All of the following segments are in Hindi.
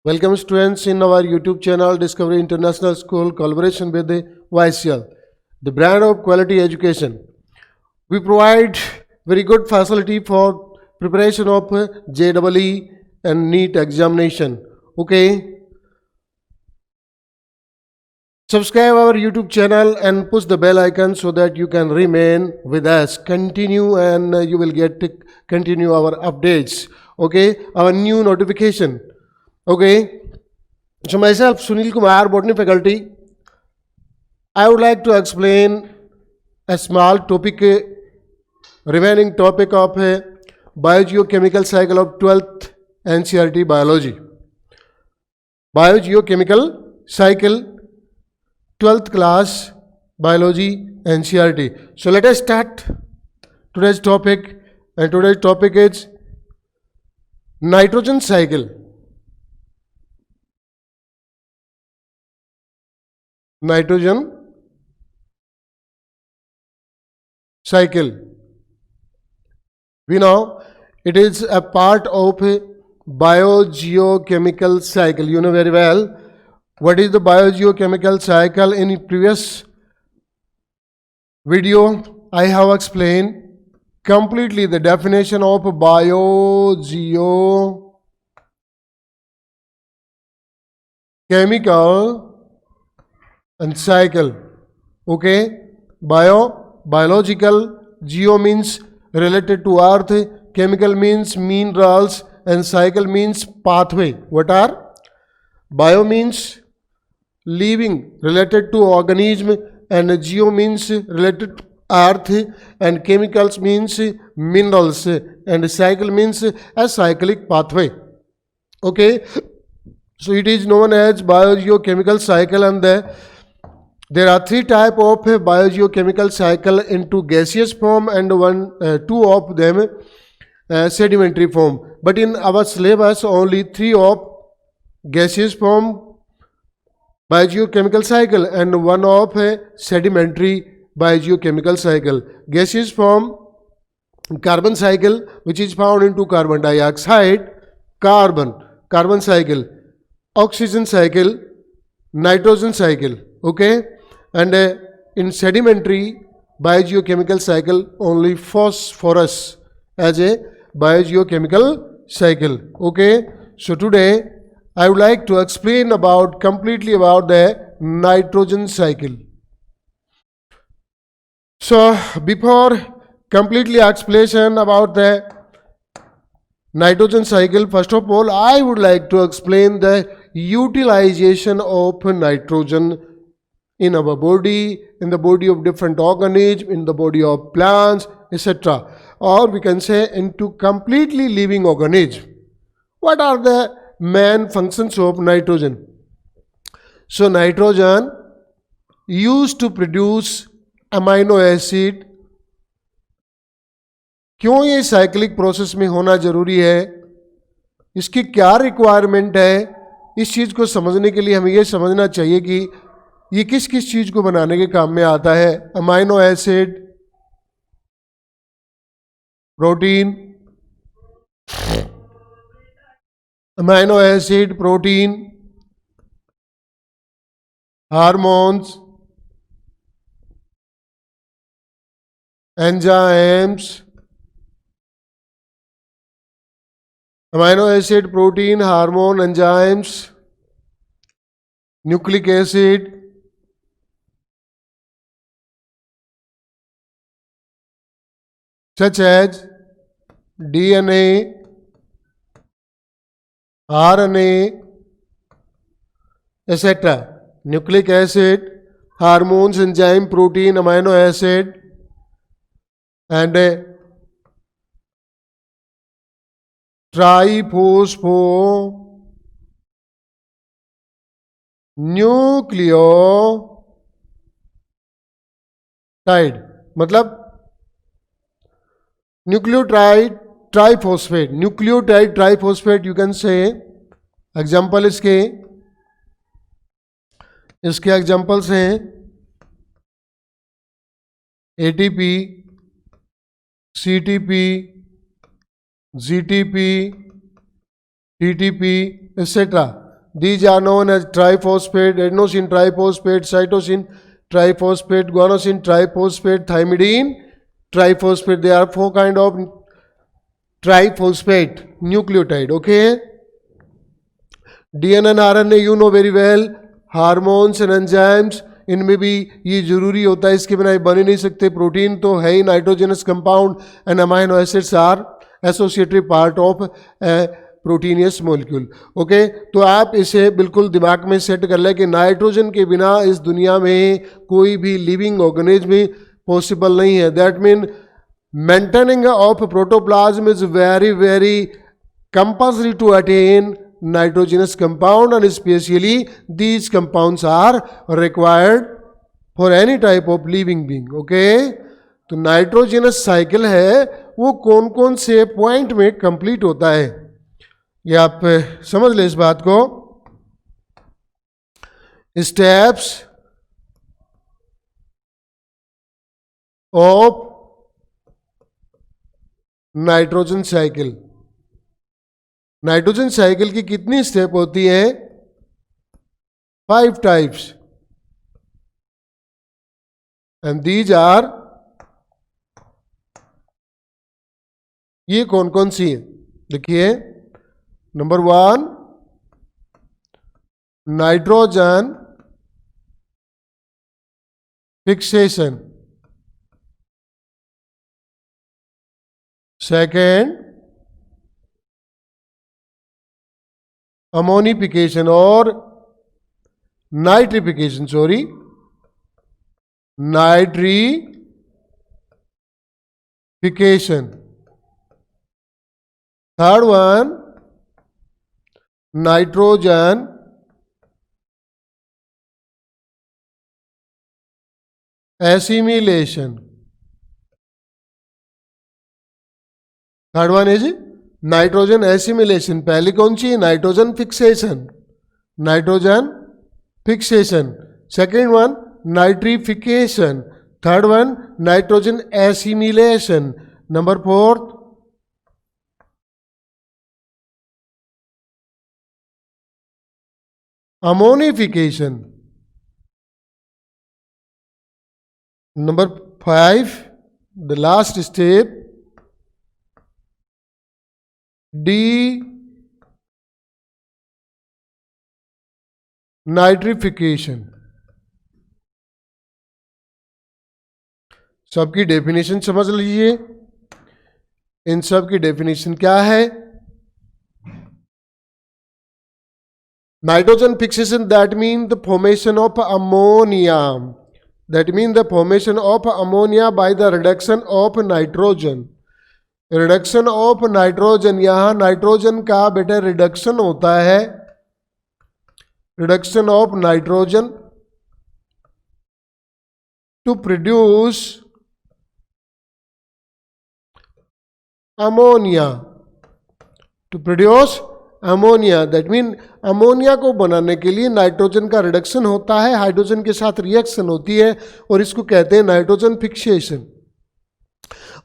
Welcome students in our YouTube channel Discovery International School collaboration with the YCL, the brand of quality education. We provide very good facility for preparation of JEE and NEET examination. Okay. Subscribe our YouTube channel and push the bell icon so that you can remain with us. Continue and you will get to continue our updates. Okay. Our new notification. Okay, so myself, Sunil Kumar, botany faculty. I would like to explain a small topic, remaining topic of biogeochemical cycle of 12th NCERT biology. Biogeochemical cycle, 12th class biology NCERT. So let us start today's topic, and today's topic is nitrogen cycle. Nitrogen cycle. We know it is a part of a biogeochemical cycle. You know very well what is the biogeochemical cycle. In previous video I have explained completely the definition of biogeochemical and cycle. Okay, biological, geo means related to earth, chemical means minerals, and cycle means pathway. What are? Bio means living, related to organism, and geo means related to earth, and chemicals means minerals, and cycle means a cyclic pathway. Okay, so it is known as biogeochemical cycle, and there are three types of biogeochemical cycle into gaseous form and two of them sedimentary form. But in our syllabus, only three of gaseous form biogeochemical cycle and one of sedimentary biogeochemical cycle. Gaseous form, carbon cycle, which is found into carbon dioxide, carbon cycle, oxygen cycle, nitrogen cycle. Okay. And in sedimentary biogeochemical cycle, only phosphorus as a biogeochemical cycle. Okay, so today I would like to explain completely about the nitrogen cycle. So before completely explanation about the nitrogen cycle, first of all I would like to explain the utilization of nitrogen in our body, in the body of different organisms, in the body of plants, etc. Or we can say into completely living organism. What are the main functions of nitrogen? So nitrogen used to produce amino acid. क्यों ये साइक्लिक प्रोसेस में होना जरूरी है, इसकी क्या रिक्वायरमेंट है, इस चीज़ को समझने के लिए हमें ये समझना चाहिए कि ये किस किस चीज़ को बनाने के काम में आता है. Amino acid, protein, amino acid, protein, hormones, enzymes, amino acid, protein, hormone, enzymes, nucleic acid, such as DNA, RNA, etc. Nucleic acid, hormones, enzyme, protein, amino acid, and triphosphonucleotide. मतलब nucleotide triphosphate, nucleotide triphosphate you can say. Example इसके एग्जाम्पल्स हैं ATP, CTP, GTP, TTP, etc. These are known as triphosphate, adenosine triphosphate, cytosine triphosphate, guanosine triphosphate, thymidine triphosphate. There are 4 kind of triphosphate nucleotide. Okay. DNA and RNA you know very well. Hormones and enzymes, इनमें भी ये जरूरी होता है, इसके बिना ये बन ही नहीं सकते. प्रोटीन तो है ही nitrogenous compound and amino acids are associated part of proteinaceous molecule. Okay, तो आप इसे बिल्कुल दिमाग में सेट कर लें कि नाइट्रोजन के बिना इस दुनिया में कोई भी लिविंग ऑर्गेनिज्म पॉसिबल नहीं है. That mean maintaining of protoplasm is very very compulsory to attain nitrogenous compound, and especially these compounds are required for any type of living being. Okay, तो नाइट्रोजनस साइकिल है वो कौन कौन से पॉइंट में कंप्लीट होता है, ये आप समझ ले इस बात को. Steps of nitrogen cycle. Nitrogen cycle की कितनी स्टेप होती है? 5 टाइप्स, एंड दीज आर, ये कौन कौन सी है देखिए. Number 1 nitrogen fixation. Second ammonification और nitrification, sorry nitrification. Third one nitrogen assimilation. Third one is nitrogen assimilation. पहली कौन सी? Nitrogen fixation, nitrogen fixation. Second one nitrification. Third one nitrogen assimilation. Number 4 ammonification. Number 5 the last step nitrification. सबकी डेफिनेशन समझ लीजिए. इन सब की डेफिनेशन क्या है? Nitrogen fixation, that mean the formation of ammonia. That mean the formation of ammonia bye the reduction of nitrogen. Reduction of nitrogen, यहां नाइट्रोजन का बेटा रिडक्शन होता है. Reduction of nitrogen to produce ammonia. To produce ammonia, that mean ammonia को बनाने के लिए नाइट्रोजन का रिडक्शन होता है, हाइड्रोजन के साथ रिएक्शन होती है, और इसको कहते हैं nitrogen fixation.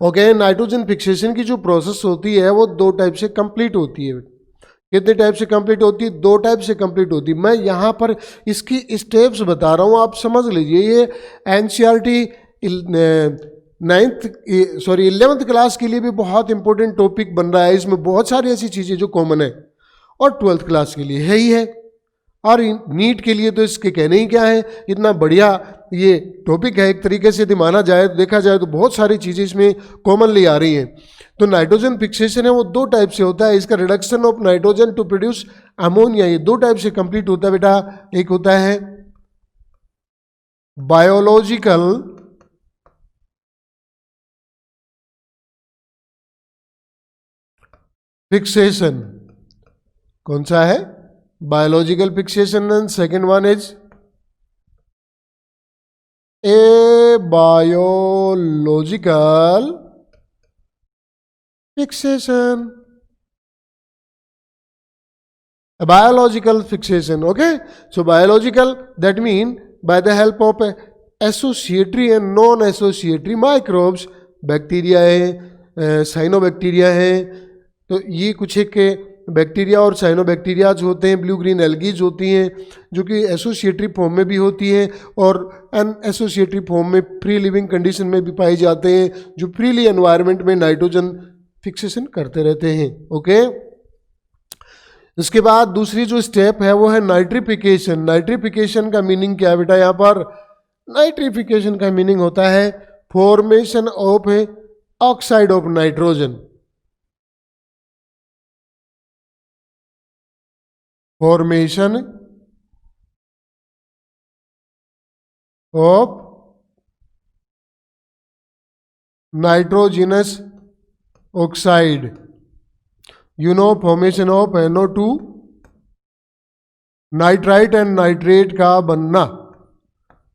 Okay, nitrogen fixation की जो प्रोसेस होती है वो 2 टाइप से कंप्लीट होती है. कितने टाइप से कंप्लीट होती है? 2 टाइप से कंप्लीट होती है. मैं यहाँ पर इसकी स्टेप्स बता रहा हूँ, आप समझ लीजिए. ये एनसीईआरटी 11th क्लास के लिए भी बहुत इंपॉर्टेंट टॉपिक बन रहा है. इसमें बहुत सारी ऐसी चीज़ें जो कॉमन है, और 12th क्लास के लिए है ही है, और नीट के लिए तो इसके कहने ही क्या है. इतना बढ़िया ये टॉपिक है, एक तरीके से माना जाए, देखा जाए तो बहुत सारी चीज़ें इसमें कॉमनली आ रही हैं. तो नाइट्रोजन फिक्सेशन है वो 2 टाइप से होता है. इसका reduction of nitrogen to produce ammonia, ये 2 टाइप से कंप्लीट होता है बेटा. एक होता है बायोलॉजिकल फिक्सेशन. कौन सा है? Biological fixation. And second one is a biological fixation. A biological fixation. Okay, so biological, that mean by the help of associatory and non-associatory microbes, bacteria है, साइनोबैक्टीरिया है, तो ये कुछ एक बैक्टीरिया और साइनोबैक्टीरियाज होते हैं, ब्लू ग्रीन एल्गीज होती हैं जो कि एसोसिएटरी फॉर्म में भी होती हैं और अनएसोसिएटरी फॉर्म में फ्री लिविंग कंडीशन में भी पाए जाते हैं, जो फ्रीली एनवायरनमेंट में नाइट्रोजन फिक्सेशन करते रहते हैं। ओके, इसके बाद दूसरी जो स्टेप है वो है नाइट्रिफिकेशन। नाइट्रिफिकेशन का मीनिंग क्या है बेटा? यहाँ पर नाइट्रिफिकेशन का मीनिंग होता है formation of A oxide of nitrogen. Formation of nitrogenous oxide, you know formation of NO2 nitrite and nitrate का बनना,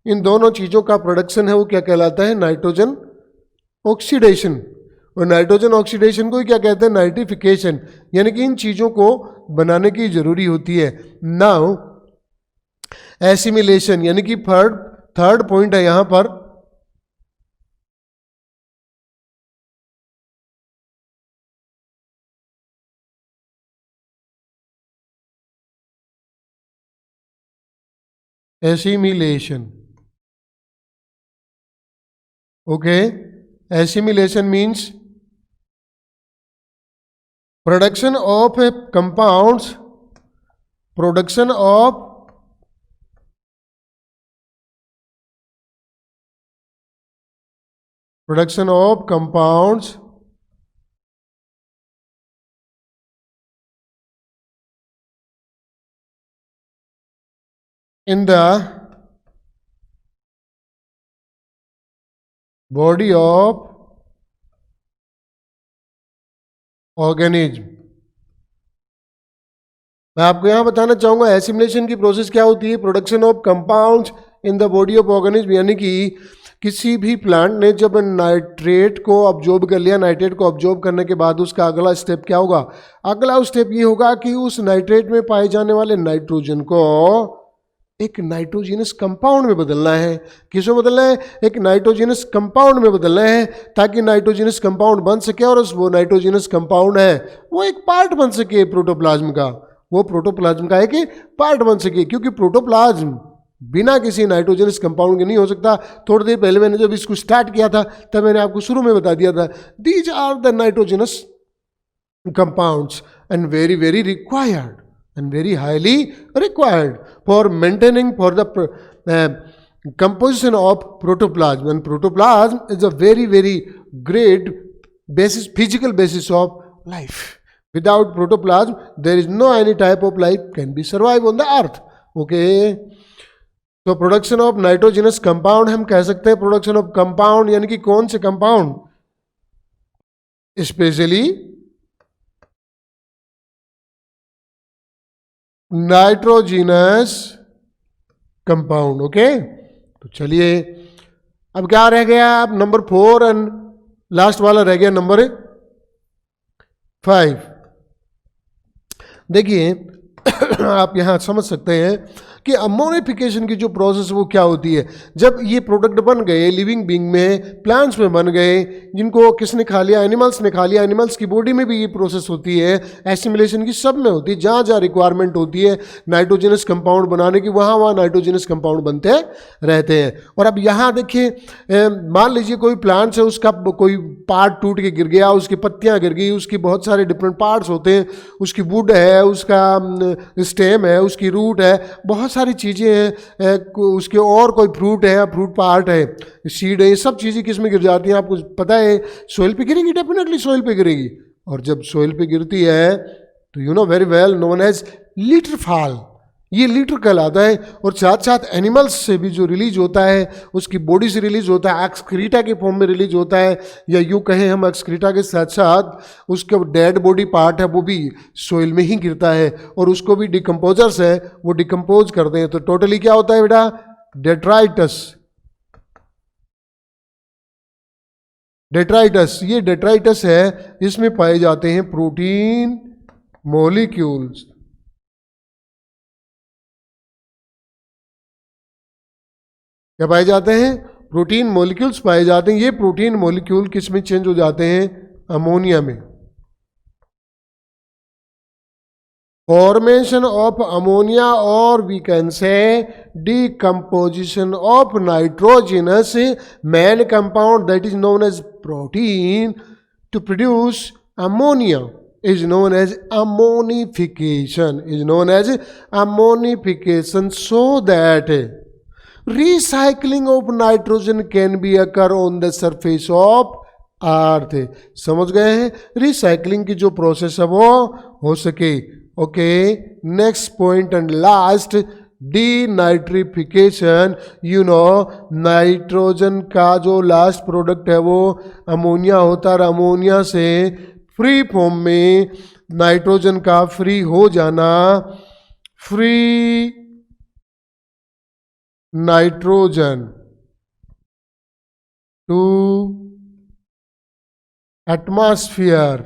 इन दोनों चीजों का प्रोडक्शन है वो क्या कहलाता है? Nitrogen oxidation. और नाइट्रोजन ऑक्सीडेशन को ही क्या कहते हैं? नाइट्रिफिकेशन। यानी कि इन चीजों को बनाने की जरूरी होती है। नाउ एसिमिलेशन, यानी कि थर्ड पॉइंट है यहां पर assimilation. Okay, assimilation means production of compounds, production of compounds in the body of organism। मैं आपको यहां बताना चाहूंगा एसिमिलेशन की प्रोसेस क्या होती है। Production of compounds in the body of organism, यानी कि किसी भी प्लांट ने जब नाइट्रेट को ऑब्जॉर्ब कर लिया, नाइट्रेट को ऑब्जॉर्ब करने के बाद उसका अगला स्टेप क्या होगा? अगला स्टेप ये होगा कि उस नाइट्रेट में पाए जाने वाले नाइट्रोजन को एक नाइट्रोजिनस कंपाउंड में बदलना है। किसमें बदलना है? एक नाइट्रोजिनस कंपाउंड में बदलना है, ताकि नाइट्रोजिनस कंपाउंड बन सके और वो नाइट्रोजिनस कंपाउंड है वो एक पार्ट बन सके प्रोटोप्लाज्म का, वो प्रोटोप्लाज्म का एक पार्ट बन सके। क्योंकि प्रोटोप्लाज्म बिना किसी नाइट्रोजनस कंपाउंड के नहीं हो सकता। थोड़ी देर पहले मैंने जब इसको स्टार्ट किया था तब मैंने आपको शुरू में बता दिया था, these are the nitrogenous compounds and very very required and very highly required for maintaining for the composition of protoplasm. And protoplasm is a very very great basis, physical basis of life. Without protoplasm there is no any type of life can be survive on the earth. Okay, तो प्रोडक्शन ऑफ नाइट्रोजिनस कंपाउंड हम कह सकते हैं। प्रोडक्शन ऑफ कंपाउंड यानी कि कौन से compound? Specially nitrogenous compound. Okay, तो चलिए अब क्या रह गया? अब नंबर 4 एंड लास्ट वाला रह गया नंबर 5। देखिए आप यहां समझ सकते हैं कि अमोनिफिकेशन की जो प्रोसेस वो क्या होती है। जब ये प्रोडक्ट बन गए लिविंग बीइंग में, प्लांट्स में बन गए, जिनको किसने खा लिया? एनिमल्स ने खा लिया। एनिमल्स की बॉडी में भी ये प्रोसेस होती है, एसिमिलेशन की सब में होती है। जहाँ जहाँ रिक्वायरमेंट होती है नाइट्रोजनस कंपाउंड बनाने की, वहाँ वहाँ नाइट्रोजनस कंपाउंड बनते रहते हैं। और अब यहाँ देखिए, मान लीजिए कोई प्लांट्स है, उसका कोई पार्ट टूट के गिर गया, उसकी पत्तियाँ गिर गई, उसकी बहुत सारे डिफरेंट पार्ट्स होते हैं, उसकी वुड है, उसका स्टेम है, उसकी रूट है, बहुत सारी चीज़ें हैं, उसके और कोई फ्रूट है, फ्रूट पार्ट है, सीड है, ये सब चीज़ें किस में गिर जाती हैं? आपको पता है सोइल पे गिरेगी, डेफिनेटली सोइल पे गिरेगी। और जब सोइल पे गिरती है तो you know very well known as litter fall, ये लीटर कहलाता है। और साथ साथ एनिमल्स से भी जो रिलीज होता है, उसकी बॉडी से रिलीज होता है, एक्सक्रीटा के फॉर्म में रिलीज होता है, या यूँ कहें हम एक्सक्रीटा के साथ साथ उसका डेड बॉडी पार्ट है वो भी सोइल में ही गिरता है, और उसको भी डिकम्पोजर्स है वो डिकम्पोज करते हैं। तो टोटली क्या होता है बेटा? डेट्राइटस। डेट्राइटस, ये डेट्राइटस है, इसमें पाए जाते हैं प्रोटीन मॉलिक्यूल्स। क्या पाए जाते हैं? प्रोटीन मॉलिक्यूल्स पाए जाते हैं। ये प्रोटीन मॉलिक्यूल किस में चेंज हो जाते हैं? अमोनिया में। formation of ammonia, or we can say decomposition of nitrogenous main compound, that is known as protein, to produce ammonia, is known as ammonification, so that recycling of nitrogen can be occur on the surface of अर्थ. समझ गए हैं? रिसाइकलिंग की जो प्रोसेस है वो हो सके. Okay, next point and last, denitrification. Nitrogen का जो लास्ट प्रोडक्ट है वो अमोनिया होता है. अमोनिया से फ्री फॉर्म में नाइट्रोजन का फ्री हो जाना, free nitrogen to atmosphere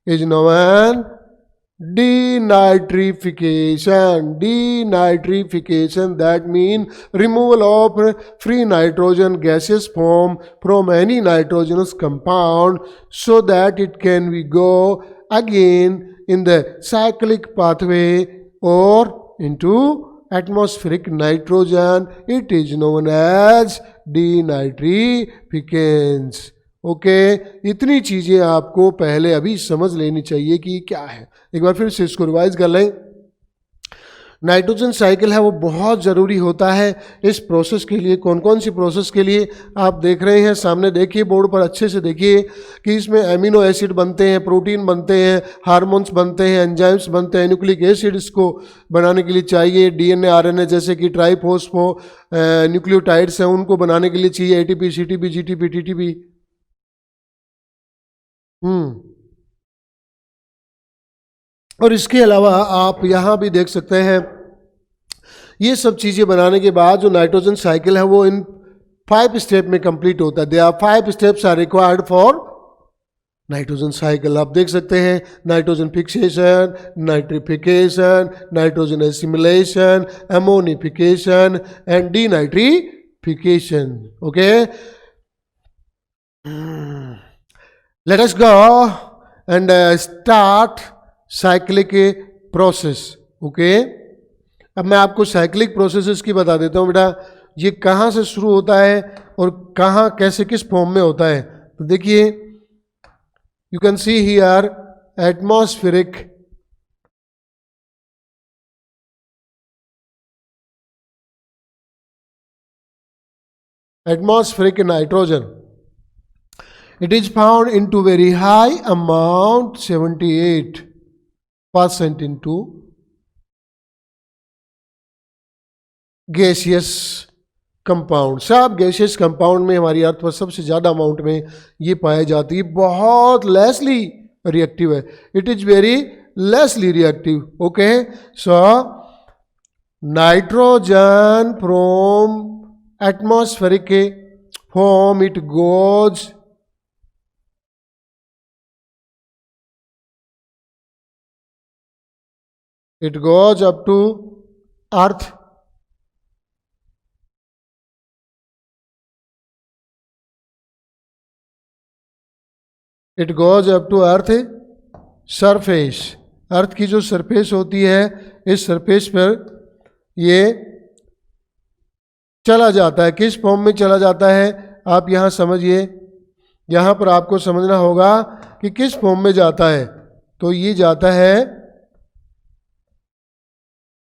is known as denitrification. Denitrification, that means removal of free nitrogen gaseous form from any nitrogenous compound so that it can be go again in the cyclic pathway or into atmospheric nitrogen. It is known as denitrification. Okay, इतनी चीज़ें आपको पहले अभी समझ लेनी चाहिए कि क्या है. एक बार फिर से इसको रिवाइज कर लें. नाइट्रोजन साइकिल है वो बहुत ज़रूरी होता है इस प्रोसेस के लिए. कौन कौन सी प्रोसेस के लिए आप देख रहे हैं सामने, देखिए बोर्ड पर अच्छे से देखिए कि इसमें एमिनो एसिड बनते हैं, प्रोटीन बनते हैं, हार्मोन्स बनते हैं, एंजाइम्स बनते हैं, न्यूक्लिक एसिड इसको बनाने के लिए चाहिए, डीएनए आरएनए जैसे कि ट्राइफॉस्फो न्यूक्लियोटाइड्स हैं उनको बनाने के लिए चाहिए, एटीपी सीटीपी जीटीपी टीटीपी. और इसके अलावा आप यहाँ भी देख सकते हैं ये सब चीज़ें बनाने के बाद जो नाइट्रोजन साइकिल है वो इन 5 स्टेप में कंप्लीट होता है. They are 5 steps are required for nitrogen cycle. आप देख सकते हैं nitrogen fixation, nitrification, nitrogen assimilation, ammonification and denitrification. Okay, let us go and start cyclic process. Okay, अब मैं आपको साइक्लिक प्रोसेसेस की बता देता हूँ बेटा. ये कहाँ से शुरू होता है और कहाँ कैसे किस फॉर्म में होता है. तो देखिए, you can see here atmospheric nitrogen. It is found into very high amount, 78% into gaseous compound. सब गैसियस कंपाउंड में हमारी अर्थ पर सबसे ज़्यादा अमाउंट में ये पाई जाती है. बहुत लेसली रिएक्टिव है. It is very Leslie reactive. Okay, so nitrogen from atmospheric form it goes up to earth. It goes up to earth surface. अर्थ की जो सरफेस होती है इस सरफेस पर ये चला जाता है. किस फॉर्म में चला जाता है आप यहाँ समझिए. यहाँ पर आपको समझना होगा कि किस फॉर्म में जाता है. तो ये जाता है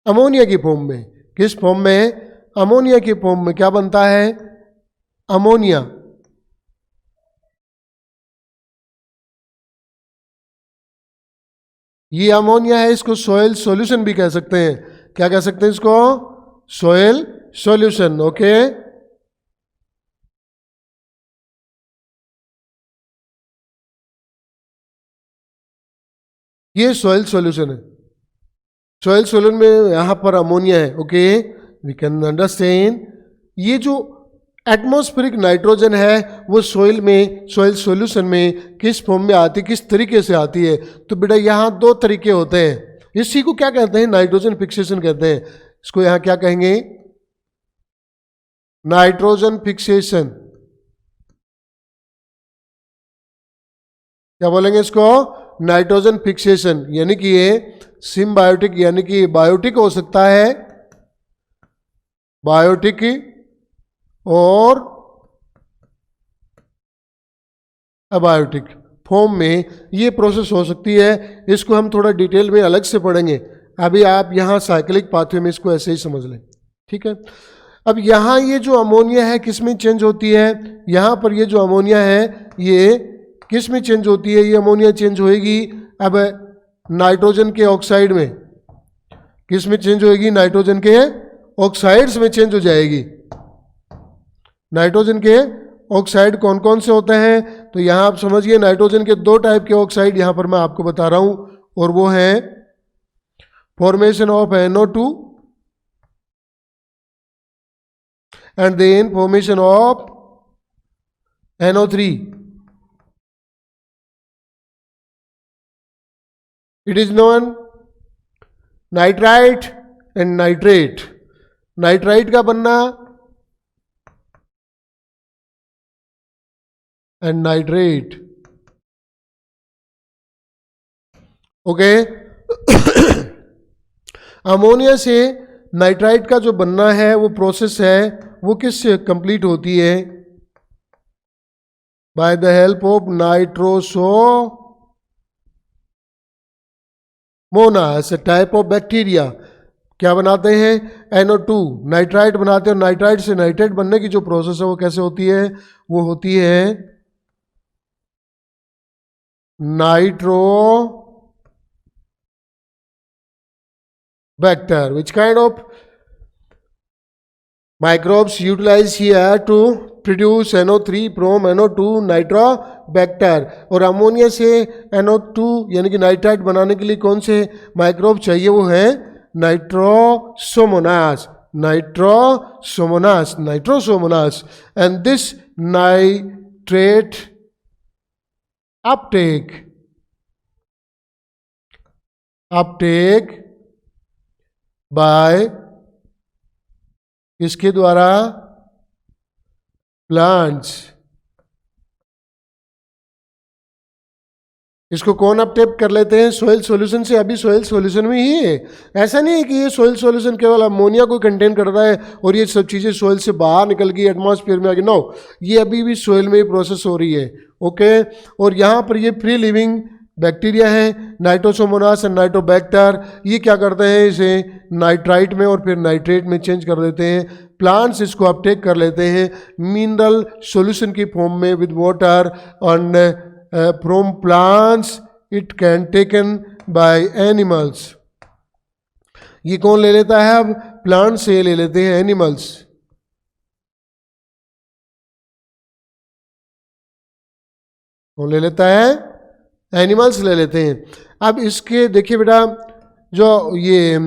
अमोनिया की फॉर्म में. किस फॉर्म में? अमोनिया की फॉर्म में. क्या बनता है? अमोनिया. ये अमोनिया है, इसको सोयल सॉल्यूशन भी कह सकते हैं. क्या कह सकते हैं इसको? Soil solution. ओके, ये सोयल सॉल्यूशन है. सोयल सॉल्यूशन में यहाँ पर अमोनिया है. Okay, we can understand. ये जो एटमॉस्फेरिक नाइट्रोजन है वो सोइल में, सोइल सॉल्यूशन में किस फॉर्म में आती है, किस तरीके से आती है? तो बेटा यहाँ 2 तरीके होते हैं. इसी को क्या कहते हैं? नाइट्रोजन फिक्सेशन कहते हैं. इसको यहाँ क्या कहेंगे? Nitrogen fixation. क्या बोलेंगे इसको? नाइट्रोजन फिक्सेशन, यानी कि ये सिम्बायोटिक यानी कि बायोटिक हो सकता है, बायोटिक और अबायोटिक फॉर्म में ये प्रोसेस हो सकती है। इसको हम थोड़ा डिटेल में अलग से पढ़ेंगे, अभी आप यहाँ साइक्लिक पाथवे में इसको ऐसे ही समझ लें, ठीक है। अब यहाँ ये जो अमोनिया है किस में चेंज होती है, यहाँ पर ये जो अमोनिया है ये किस में चेंज होती है, ये अमोनिया चेंज होएगी अब नाइट्रोजन के ऑक्साइड में। किस में चेंज होएगी, नाइट्रोजन के ऑक्साइड्स में चेंज हो जाएगी। नाइट्रोजन के ऑक्साइड कौन कौन से होते हैं, तो यहाँ आप समझिए नाइट्रोजन के दो टाइप के ऑक्साइड यहाँ पर मैं आपको बता रहा हूँ, और वो है formation of NO2 and then formation of NO3. It is known nitrite and nitrate. Nitrite का बनना एंड नाइट्रेट, ओके। अमोनिया से नाइट्राइट का जो बनना है वो प्रोसेस है वो किससे कंप्लीट होती है, bye the help of Nitrosomonas, type of bacteria. क्या बनाते हैं, NO2 नाइट्राइट बनाते हैं, और नाइट्राइट से नाइट्रेट बनने की जो प्रोसेस है वो कैसे होती है, वो होती है Nitrobacter. Which kind of microbes utilize here to produce NO3 from NO2 Nitrobacter. और अमोनिया से NO2 यानी कि नाइट्राइट बनाने के लिए कौन से माइक्रोब चाहिए, वो है Nitrosomonas, Nitrosomonas. And this nitrate uptake by किसके द्वारा, प्लांट्स। इसको कौन अपटेक कर लेते हैं, सोइल सॉल्यूशन से। अभी सोइल सॉल्यूशन में ही है, ऐसा नहीं है कि ये सोइल सॉल्यूशन केवल अमोनिया को कंटेन करता है और ये सब चीज़ें सोइल से बाहर निकल गई एटमॉस्फेयर में आ गई, नो, ये अभी भी सोइल में ही प्रोसेस हो रही है, ओके। और यहाँ पर ये फ्री लिविंग बैक्टीरिया है, नाइट्रोसोमोनास एंड नाइट्रोबैक्टर। ये क्या करते हैं, इसे नाइट्राइट में और फिर नाइट्रेट में चेंज कर देते हैं। प्लांट्स इसको अपटेक कर लेते हैं मिनरल सॉल्यूशन की फॉर्म में with water, and from plants it can taken by animals. ये कौन ले लेता है, अब प्लांट से ले लेते हैं एनिमल्स। कौन ले लेता है, एनिमल्स ले लेते हैं। अब इसके देखिए बेटा, जो ये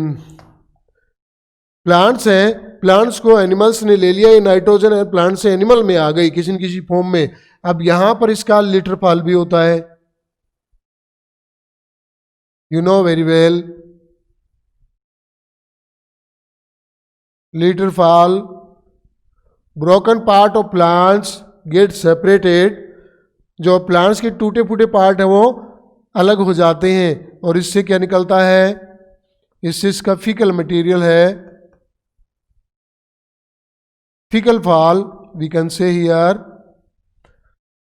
प्लांट्स हैं, प्लांट्स को एनिमल्स ने ले लिया, ये नाइट्रोजन है प्लांट से एनिमल में आ गई किसी न किसी फॉर्म में। अब यहां पर इसका लिटर फॉल भी होता है, you know very well, litre fall, broken part of plants get separated. जो प्लांट्स के टूटे फूटे पार्ट है वो अलग हो जाते हैं, और इससे क्या निकलता है, इससे इसका फीकल मटेरियल है, faecal fall we can see here.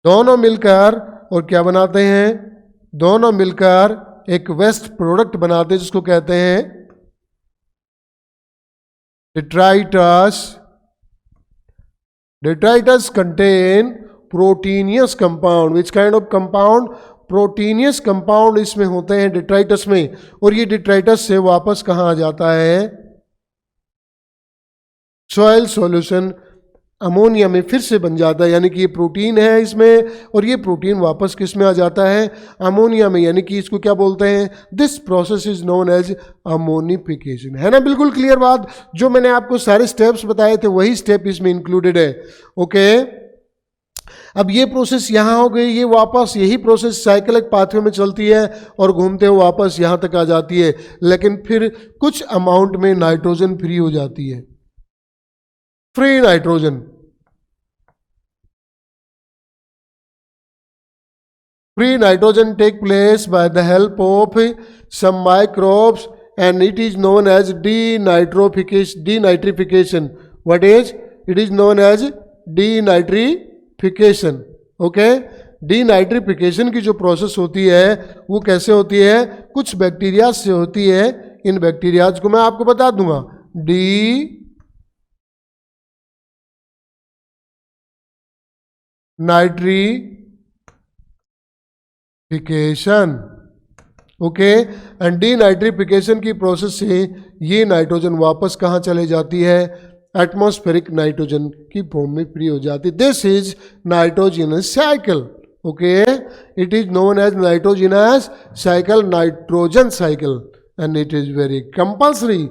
दोनों मिलकर और क्या बनाते हैं, दोनों मिलकर एक वेस्ट प्रोडक्ट बनाते हैं जिसको कहते हैं detritus. Detritus contain proteinous compound. Which kind of compound? Proteinous compound इसमें होते हैं detritus में, और ये detritus से वापस कहाँ आ जाता है, soil solution अमोनिया में फिर से बन जाता है। यानी कि ये प्रोटीन है इसमें, और ये प्रोटीन वापस किस में आ जाता है, अमोनिया में। यानी कि इसको क्या बोलते हैं, this process is known as ammonification. है ना, बिल्कुल क्लियर बात। जो मैंने आपको सारे स्टेप्स बताए थे वही स्टेप इसमें इंक्लूडेड है, ओके। अब ये प्रोसेस यहाँ हो गई, ये वापस यही प्रोसेस साइक्लिक पाथवे में चलती है और घूमते हुए वापस यहाँ तक आ जाती है, लेकिन फिर कुछ अमाउंट में नाइट्रोजन फ्री हो जाती है, free nitrogen. free nitrogen take place by the help of some microbes and it is known as denitrification. What is? It is known as denitrification. Okay? Denitrification की जो प्रोसेस होती है वो कैसे होती है? कुछ बैक्टीरिया से होती है. इन बैक्टीरियाज को मैं आपको बता दूंगा. डीनाइट्रिफिकेशन. ओके. एंड डीनाइट्रिफिकेशन की प्रोसेस से ये नाइट्रोजन वापस कहाँ चले जाती है? एटमॉस्फेरिक नाइट्रोजन की फॉर्म में फ्री हो जाती. This is nitrogenous cycle. Okay, it is known as nitrogenous cycle, nitrogen cycle, and it is very compulsory,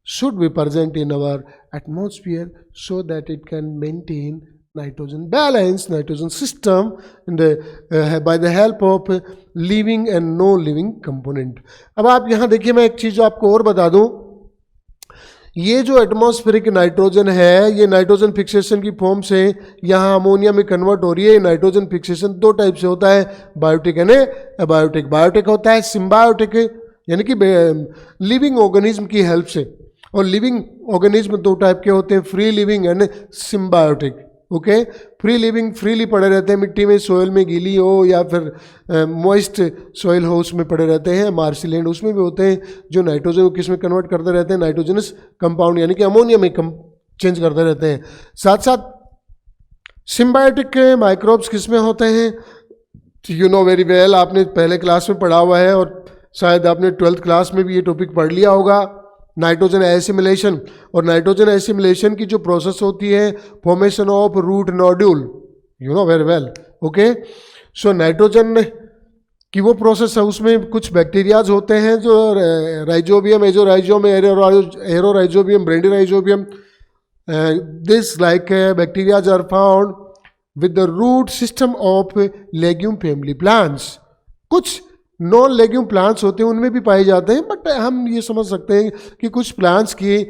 should be present in our atmosphere so that it can maintain nitrogen balance, nitrogen system, and by the help of living and no living component. अब आप यहाँ देखिए, मैं एक चीज़ आपको और बता दूँ. ये जो एटमॉस्फेरिक नाइट्रोजन है, ये नाइट्रोजन फिक्सेशन की फॉर्म से यहाँ अमोनिया में कन्वर्ट हो रही है. नाइट्रोजन फिक्सेशन दो टाइप से होता है, बायोटिक एंड एबायोटिक. बायोटिक होता है सिम्बायोटिक, यानी कि लिविंग ऑर्गेनिज्म की हेल्प से. और लिविंग ऑर्गेनिज्म दो टाइप के होते हैं, free living and symbiotic. Okay. Free living freely पड़े रहते हैं मिट्टी में, सोयल में गीली हो या फिर मॉइस्ट सोयल हो, उसमें पड़े रहते हैं. मार्शी लैंड उसमें भी होते हैं जो नाइट्रोजन को किस में कन्वर्ट करते रहते हैं? नाइट्रोजनस कंपाउंड यानी कि अमोनिया में चेंज करते रहते हैं. साथ साथ सिम्बायोटिक माइक्रोब्स किस में होते हैं? यू नो वेरी वेल, आपने पहले क्लास में पढ़ा हुआ है और शायद आपने 12th क्लास में भी ये टॉपिक पढ़ लिया होगा. Nitrogen assimilation. और नाइट्रोजन एसिमिलेशन की जो प्रोसेस होती है, formation of root nodule, you know very well. Okay. So nitrogen की वो प्रोसेस है, उसमें कुछ बैक्टीरियाज होते हैं जो rhizobium, azorhizobium, aerorhizobium, bradyrhizobium, this like bacterias are found with the root system of legume family plants. कुछ नॉन लेग्यूम प्लांट्स होते हैं उनमें भी पाए जाते हैं, बट हम ये समझ सकते हैं कि कुछ प्लांट्स की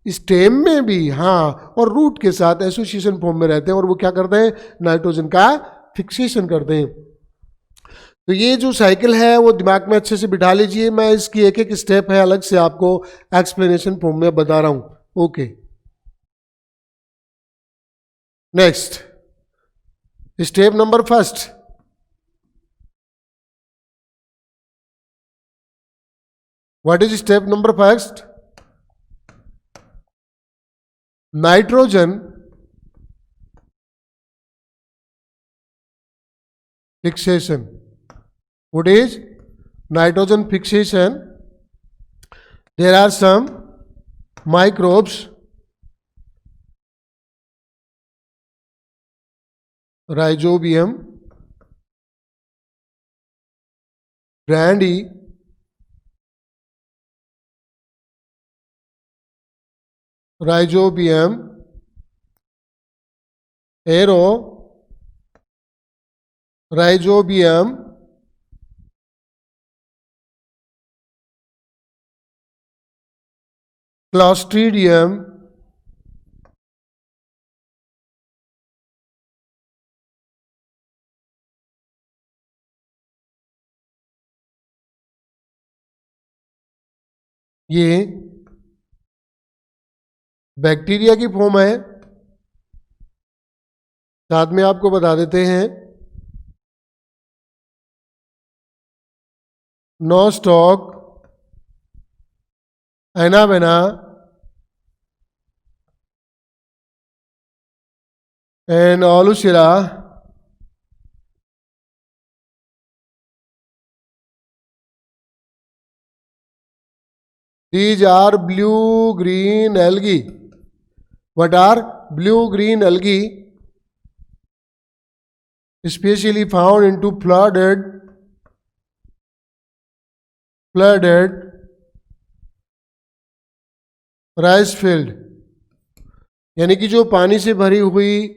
स्टेम में भी, हाँ, और रूट के साथ एसोसिएशन फॉर्म में रहते हैं और वो क्या करते हैं? नाइट्रोजन का फिक्सेशन करते हैं. तो ये जो साइकिल है वो दिमाग में अच्छे से बिठा लीजिए. मैं इसकी एक एक स्टेप है अलग से आपको एक्सप्लेनेशन फॉर्म में बता रहा हूं. Okay. Next step number first. What is step number first? Nitrogen fixation. What is nitrogen fixation? There are some microbes, rhizobium, brandy, rhizobium, rhizobium, Clostridium, ये बैक्टीरिया की फॉर्म है. साथ में आपको बता देते हैं नोस्टॉक, एनावेना and aulosira. These are blue-green algae. What are blue-green algae? Especially found into flooded rice field. यानी कि जो पानी से भरी हुई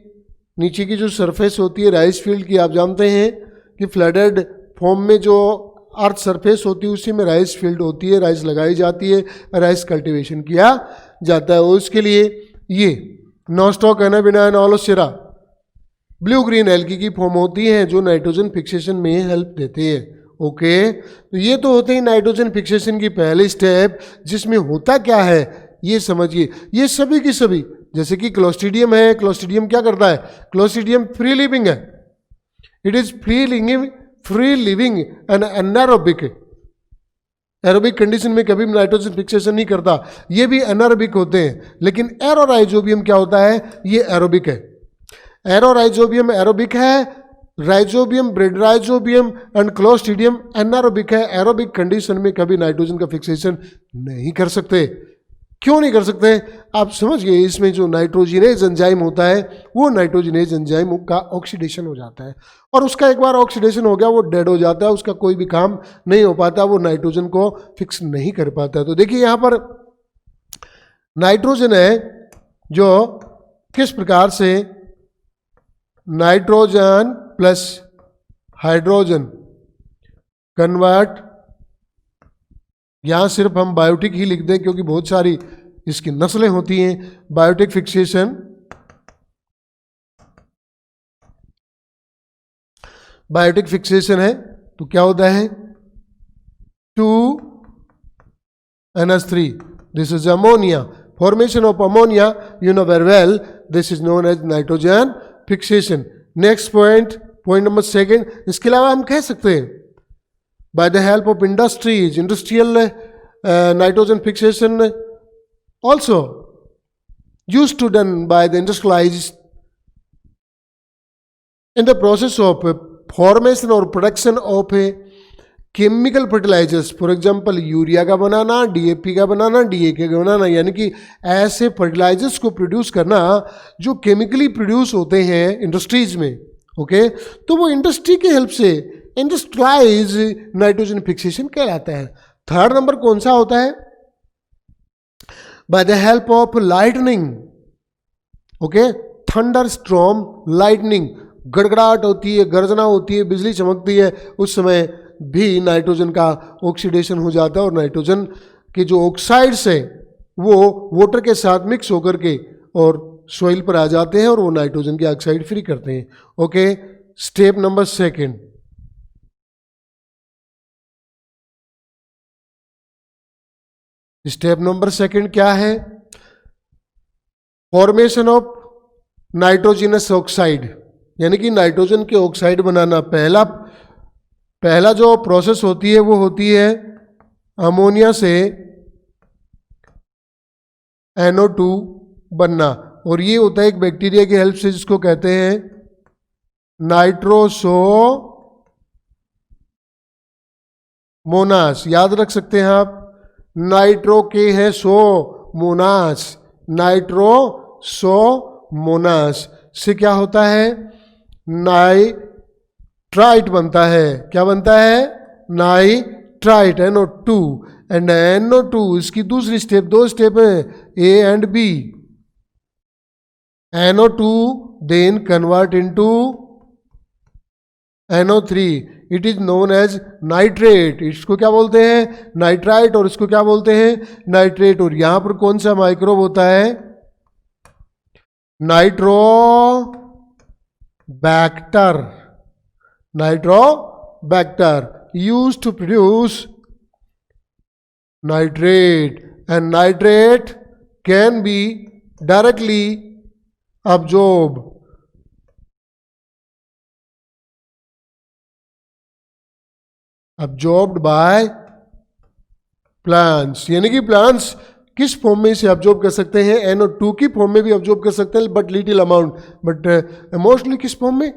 नीचे की जो सरफेस होती है राइस फील्ड की, आप जानते हैं कि फ्लडेड फॉर्म में जो अर्थ सरफेस होती है उसी में राइस फील्ड होती है, राइस लगाई जाती है, राइस कल्टीवेशन किया जाता है. उसके लिए ये nostoc, anabaena and aulosira, blue green algae की फॉर्म होती हैं जो नाइट्रोजन फिक्सेशन में हेल्प देते हैं। ओके, तो ये तो होते हैं नाइट्रोजन फिक्सेशन की पहली स्टेप, जिसमें होता क्या है ये समझिए। ये सभी की सभी, जैसे कि क्लोस्ट्रीडियम है, क्लोस्ट्रीडियम क्या करता है? क्लोस्ट्रीडियम फ्री लिविंग है, it is free living and anaerobic. Aerobic condition में कभी भी नाइट्रोजन फिक्सेशन नहीं करता, ये भी एनारोबिक होते हैं। लेकिन एरोराइजोबियम क्या होता है? ये एरोबिक है। एरोराइजोबियम एरोबिक है, राइजोबियम, ब्रेडराइजोबियम एंड क्लोस्ट्रीडियम एनारोबिक है। एरोबिक कंडीशन में कभी नाइट्रोजन का फिक्सेशन नहीं कर सकते। क्यों नहीं कर सकते? आप समझ गए, इसमें जो नाइट्रोजिनेज एंजाइम होता है वो नाइट्रोजिनेज एंजाइम का ऑक्सीडेशन हो जाता है, और उसका एक बार ऑक्सीडेशन हो गया वो डेड हो जाता है, उसका कोई भी काम नहीं हो पाता, वो नाइट्रोजन को फिक्स नहीं कर पाता। तो देखिए यहाँ पर नाइट्रोजन है जो किस प्रकार से नाइट्रोजन प्लस हाइड्रोजन कन्वर्ट, यहां सिर्फ हम बायोटिक ही लिख दें क्योंकि बहुत सारी इसकी नस्लें होती हैं। बायोटिक फिक्सेशन, बायोटिक फिक्सेशन है तो क्या होता है? 2NH3, this is ammonia, formation of ammonia, you know very well, this is known as nitrogen fixation. Next point, point number second, इसके अलावा हम कह सकते हैं by the help of industries, industrial nitrogen fixation also used to done by the industrialized in the process of formation or production of chemical fertilizers, for example urea का बनाना, DAP का बनाना, DAK का बनाना, यानी कि ऐसे फर्टिलाइजर्स को प्रोड्यूस करना जो केमिकली प्रोड्यूस होते हैं इंडस्ट्रीज में। ओके, तो वो इंडस्ट्री की हेल्प से इंडस्ट्रियलाइज नाइट्रोजन फिक्सेशन कहलाता है। थर्ड नंबर कौन सा होता है? Bye the help of lightning. Okay, thunder storm, lightning, गड़गड़ाहट होती है, गर्जना होती है, बिजली चमकती है, उस समय भी नाइट्रोजन का ऑक्सीडेशन हो जाता है और नाइट्रोजन के जो ऑक्साइड्स है वो वाटर के साथ मिक्स होकर के और सॉइल पर आ जाते हैं और वो नाइट्रोजन के ऑक्साइड फ्री करते हैं। Okay, step number second, step number second क्या है? फॉर्मेशन ऑफ नाइट्रोजनस ऑक्साइड, यानी कि नाइट्रोजन के ऑक्साइड बनाना। पहला जो प्रोसेस होती है वो होती है अमोनिया से NO2 बनना, और ये होता है एक बैक्टीरिया की हेल्प से जिसको कहते हैं नाइट्रोसोमोनास। याद रख सकते हैं आप, नाइट्रो के है सो, मोनास, नाइट्रोसोमोनास से क्या होता है? नाइट्राइट बनता है। क्या बनता है? नाइट्राइट, NO2, एंड NO2 इसकी दूसरी स्टेप, दो स्टेप है A and B। NO2 then convert into NO3, it is known as nitrate. इसको क्या बोलते हैं? नाइट्राइट, और इसको क्या बोलते हैं? नाइट्रेट। और यहां पर कौन सा माइक्रोब होता है? Nitrobacter, Nitrobacter used to produce nitrate, and nitrate can be directly absorbed by plants, यानी कि प्लांट्स किस फॉर्म में इसे अब्जॉर्ब कर सकते हैं? NO2 की फॉर्म में भी अब्जॉर्ब कर सकते हैं but little amount, but mostly किस फॉर्म में?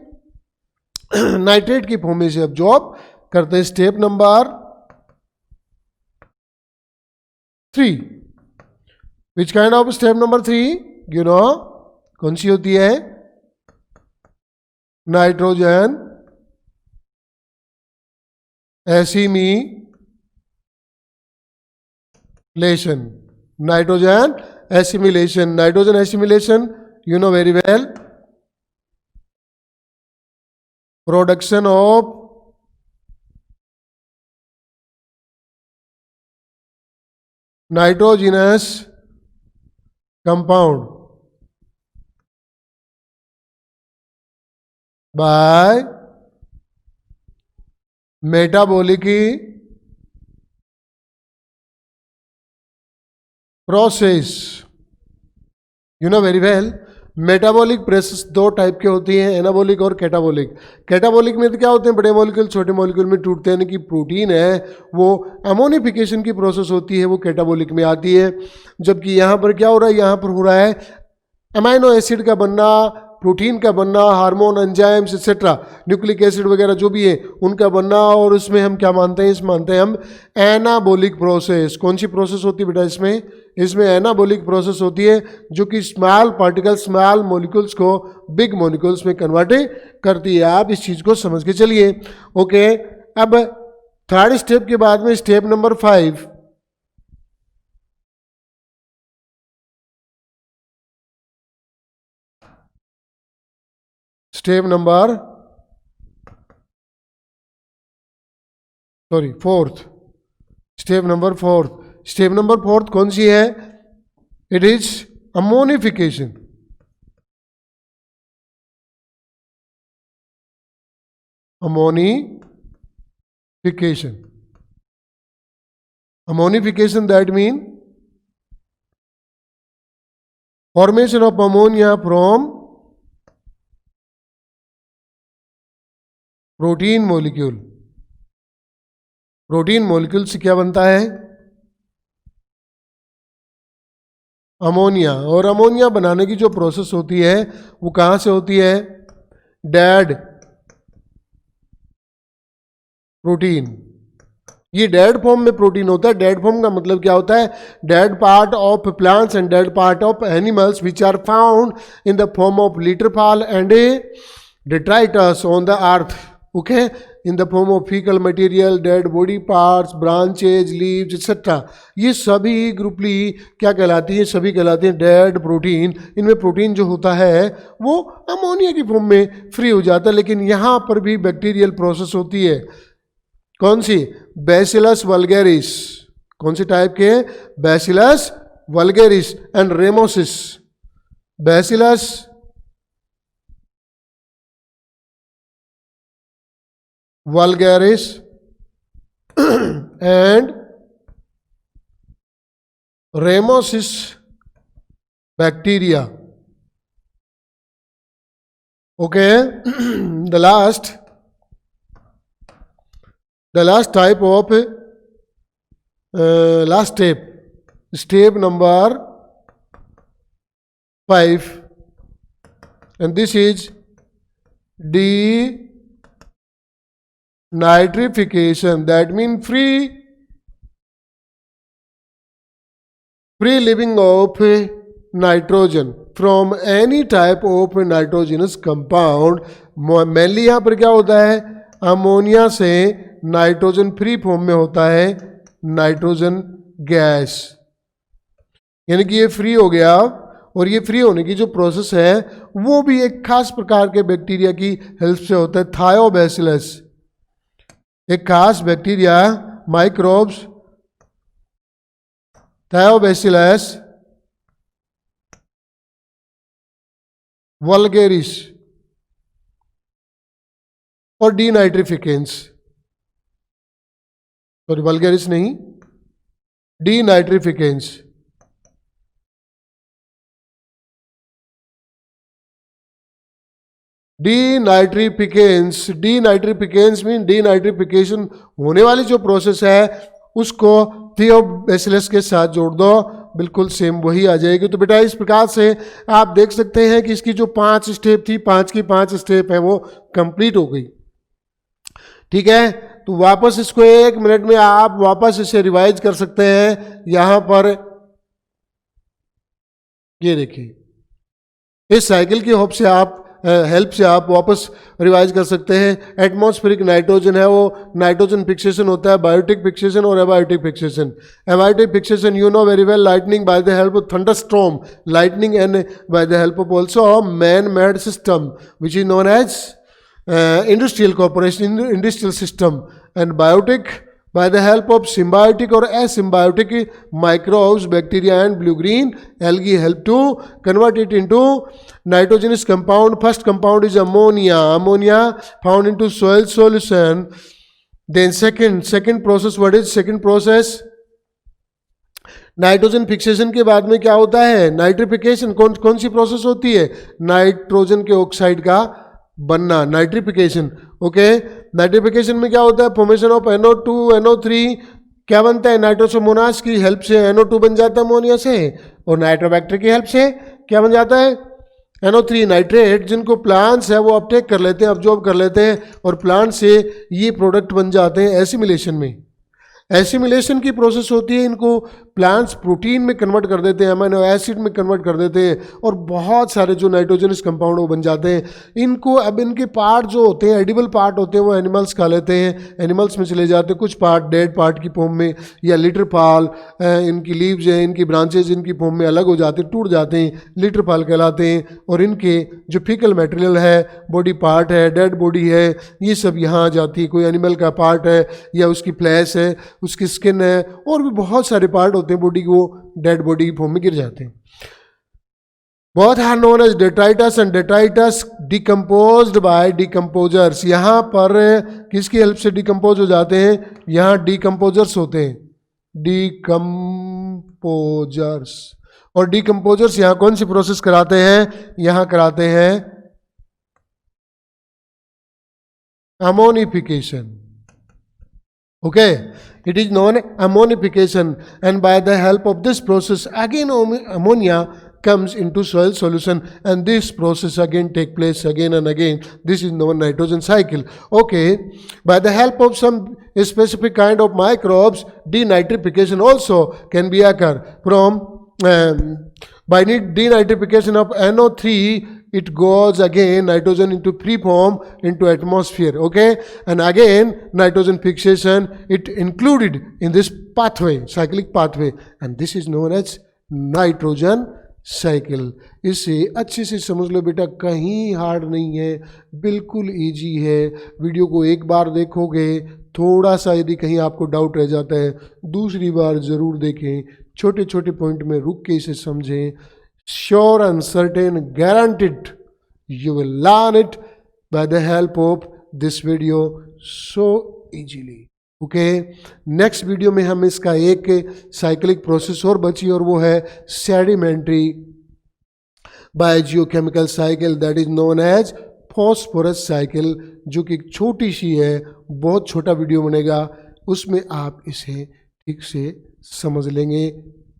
नाइट्रेट की फॉर्म में इसे अब्जॉर्ब करते हैं। Step number 3, which kind of step number 3 you know कौन सी होती है? Nitrogen assimilation, nitrogen assimilation, nitrogen assimilation you know very well, production of nitrogenous compound, by metabolic process. You know very well, metabolic process दो टाइप के होती हैं, एनाबॉलिक और कैटाबॉलिक। कैटाबॉलिक में तो क्या होते हैं, बड़े मॉलिक्यूल छोटे मॉलिक्यूल में टूटते हैं, यानी कि प्रोटीन है वो अमोनिफिकेशन की प्रोसेस होती है, वो कैटाबॉलिक में आती है। जबकि यहाँ पर क्या हो रहा है, यहाँ पर हो रहा है अमाइनो एसिड का बनना, प्रोटीन का बनना, hormone, enzymes etcetera, nucleic acid वगैरह जो भी है उनका बनना, और उसमें हम क्या मानते हैं, इसमें मानते हैं हम एनाबॉलिक प्रोसेस। कौन सी प्रोसेस होती है बेटा इसमें? इसमें एनाबॉलिक प्रोसेस होती है जो कि स्मॉल पार्टिकल, स्मॉल मॉलिक्यूल्स को बिग मॉलिक्यूल्स में कन्वर्ट करती है। आप इस चीज़ को समझ के चलिए। ओके, अब थर्ड स्टेप के बाद में step number 5, step number fourth, step number fourth कौन सी है? It is ammonification. Ammonification that mean formation of ammonia from protein molecule. Protein molecule से क्या बनता है? अमोनिया। और अमोनिया बनाने की जो प्रोसेस होती है वो कहाँ से होती है? Dead protein. ये डेड फॉर्म में प्रोटीन होता है। डेड फॉर्म का मतलब क्या होता है? Dead part of plants and dead part of animals which are found in the form of litterfall and detritus on the earth. Okay, in the form of faecal material, dead body parts, branches, leaves etcetera, ये सभी ग्रुपली क्या कहलाती है? सभी कहलाती हैं डेड प्रोटीन। इनमें प्रोटीन जो होता है वो अमोनिया की फॉर्म में फ्री हो जाता है। लेकिन यहाँ पर भी बैक्टीरियल प्रोसेस होती है। कौन सी? Bacillus vulgaris. कौन सी टाइप के? Bacillus vulgaris and ramosus. बैसिलस vulgaris and ramosis bacteria. Okay, the last type of last step number 5, and this is nitrification, that means free living of nitrogen from any type of nitrogenous compound। mainly यहाँ पर क्या होता है? अमोनिया से नाइट्रोजन फ्री फॉर्म में होता है नाइट्रोजन गैस, यानी कि ये फ्री हो गया। और ये फ्री होने की जो प्रोसेस है वो भी एक खास प्रकार के बैक्टीरिया की हेल्प से होता है, थायोबैसिलस। एक खास बैक्टीरिया, माइक्रोब्स, थायोबैसिलस वल्गेरिस और डीनाइट्रिफिकेंस, सॉरी वल्गेरिस नहीं, डीनाइट्रिफिकेंस। डीनाइट्रिफिकेंस मीन डीनाइट्रिफिकेशन होने वाली जो प्रोसेस है उसको थियोबैसिलस के साथ जोड़ दो, बिल्कुल सेम वही आ जाएगी। तो बेटा इस प्रकार से आप देख सकते हैं कि इसकी जो 5 स्टेप थी, 5 की 5 स्टेप है वो कंप्लीट हो गई। ठीक है, तो वापस इसको 1 मिनट में आप वापस इसे रिवाइज कर सकते हैं। यहां पर ये देखिए, इस साइकिल की हेल्प से आप वापस रिवाइज कर सकते हैं। एटमॉस्फेरिक नाइट्रोजन है, वो नाइट्रोजन फिक्सेशन होता है, बायोटिक फिक्सेशन और abiotic fixation. Abiotic fixation you know very well, lightning by the help of thunderstorm, lightning and by the help of also man made system which is known as industrial corporation, industrial system. And biotic By the help of symbiotic or asymbiotic microbes, bacteria and blue-green algae help to convert it into nitrogenous compound. First compound is ammonia. Ammonia found into soil solution. Then second process, what is second process? Nitrogen fixation के बाद में क्या होता है? नाइट्रिफिकेशन. कौन सी प्रोसेस होती है? नाइट्रोजन के ऑक्साइड का बनना, नाइट्रिफिकेशन. ओके, नाइट्रिफिकेशन में क्या होता है? Formation of NO2 NO3. क्या बनता है? नाइट्रोसोमोनास की हेल्प से NO2 बन जाता है अमोनिया से, और नाइट्रोबैक्टर की हेल्प से क्या बन जाता है? NO3 नाइट्रेट, जिनको प्लांट्स है वो अपटेक कर लेते हैं, अब्जॉर्ब कर लेते हैं, और प्लांट से ये प्रोडक्ट बन जाते हैं एसिमिलेशन में. एसिमिलेशन की प्रोसेस होती है, इनको प्लांट्स प्रोटीन में कन्वर्ट कर देते हैं, अमीनो एसिड में कन्वर्ट कर देते हैं, और बहुत सारे जो नाइट्रोजनस कंपाउंड वो बन जाते हैं. इनको अब इनके पार्ट जो होते हैं, एडिबल पार्ट होते हैं, वो एनिमल्स खा लेते हैं, एनिमल्स में चले जाते हैं. कुछ पार्ट डेड पार्ट की फॉर्म में, या लिटर पाल, इनकी लीव्स हैं, इनकी ब्रांचेज इनकी फॉर्म में अलग हो जाते हैं, टूट जाते हैं, लिटर पाल कहलाते हैं. और इनके जो फिकल मटेरियल है, बॉडी पार्ट है, डेड बॉडी है, ये सब यहाँ आ जाती है. कोई एनिमल का पार्ट है, या उसकी फ्लैश है, उसकी स्किन है, और भी बहुत सारे पार्ट होते हैं बॉडी की, वो डेड बॉडी की फॉर्म में गिर जाते हैं. Both are known as detritus and detritus decomposed by decomposers. यहाँ पर किसकी हेल्प से डिकम्पोज हो जाते हैं? यहाँ डिकम्पोजर्स होते हैं, डिकम्पोजर्स. और डिकम्पोजर्स यहाँ कौन सी प्रोसेस कराते हैं? यहाँ कराते हैं ammonification. Okay, it is known ammonification, and by the help of this process again ammonia comes into soil solution, and this process again take place again and again. This is known nitrogen cycle. Okay, by the help of some specific kind of microbes, denitrification also can be occur from by denitrification of NO3. It goes again nitrogen into free form into atmosphere. Okay, and again nitrogen fixation, it included in this pathway, cyclic pathway, and this is known as nitrogen cycle. इसे अच्छे से समझ लो बेटा, कहीं हार्ड नहीं है, बिल्कुल इजी है. वीडियो को एक बार देखोगे, थोड़ा सा यदि कहीं आपको डाउट रह जाता है, दूसरी बार ज़रूर देखें, छोटे छोटे पॉइंट में रुक के इसे समझें. Sure and certain, guaranteed, you will learn it by the help of this video so easily. Okay, next video में हम इसका एक साइक्लिक प्रोसेस और बची, और वो है sedimentary biogeochemical cycle, that is known as phosphorus cycle, जो कि एक छोटी सी है, बहुत छोटा वीडियो बनेगा, उसमें आप इसे ठीक से समझ लेंगे.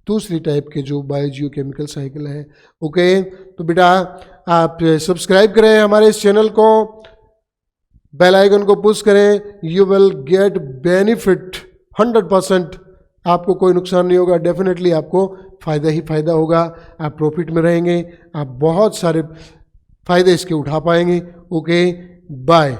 दूसरी टाइप के जो बायोजियोकेमिकल साइकिल है. ओके, तो बेटा आप सब्सक्राइब करें हमारे इस चैनल को, बेल आइकन को पुश करें. You will get benefit 100%. आपको कोई नुकसान नहीं होगा, डेफिनेटली आपको फ़ायदा ही फ़ायदा होगा. आप प्रॉफिट में रहेंगे, आप बहुत सारे फ़ायदे इसके उठा पाएंगे. Okay, bye.